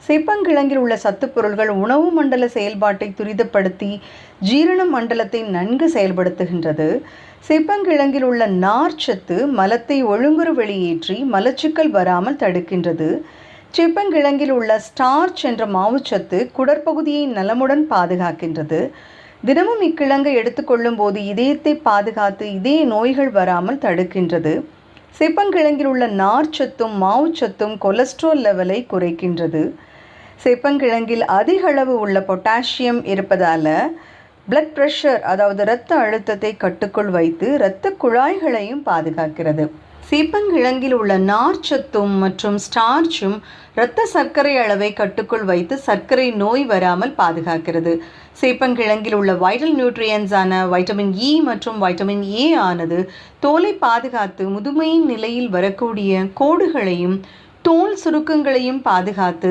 சேப்பங்கிழங்கில் உள்ள சத்துப் பொருள்கள் உணவு மண்டல செயல்பாட்டை துரிதப்படுத்தி ஜீரண மண்டலத்தை நன்கு செயல்படுத்துகின்றது. சேப்பங்கிழங்கில் உள்ள நார்ச்சத்து மலத்தை ஒழுங்குற வெளியேற்றி மலச்சிக்கல் வராமல் தடுக்கின்றது. சேப்பங்கிழங்கில் உள்ள ஸ்டார்ச் என்ற மாவுச்சத்து குடற்பகுதியை நலமுடன் பாதுகாக்கின்றது. தினமும் இக்கிழங்கை எடுத்துக்கொள்ளும் போது இதயத்தை பாதுகாத்து இதய நோய்கள் வராமல் தடுக்கின்றது. சேப்பங்கிழங்கில் உள்ள நார்ச்சத்தும் மாவுச்சத்தும் கொலஸ்ட்ரால் லெவலை குறைக்கின்றது. சேப்பங்கிழங்கில் அதிக அளவு உள்ள பொட்டாசியம் இருப்பதால் பிளட் ப்ரெஷர் அதாவது இரத்த அழுத்தத்தை கட்டுக்குள் வைத்து இரத்த குழாய்களையும் பாதுகாக்கிறது. சேப்பங்கிழங்கில் உள்ள நார்ச்சத்தும் மற்றும் ஸ்டார்ச்சும் இரத்த சர்க்கரை அளவை கட்டுக்குள் வைத்து சர்க்கரை நோய் வராமல் பாதுகாக்கிறது. சேப்பங்கிழங்கில் உள்ள வைட்டல் நியூட்ரியன்ஸான வைட்டமின் இ மற்றும் வைட்டமின் ஏ ஆனது தோலை பாதுகாத்து முதுமையின் நிலையில் வரக்கூடிய கோடுகளையும் தோல் சுருக்கங்களையும் பாதுகாத்து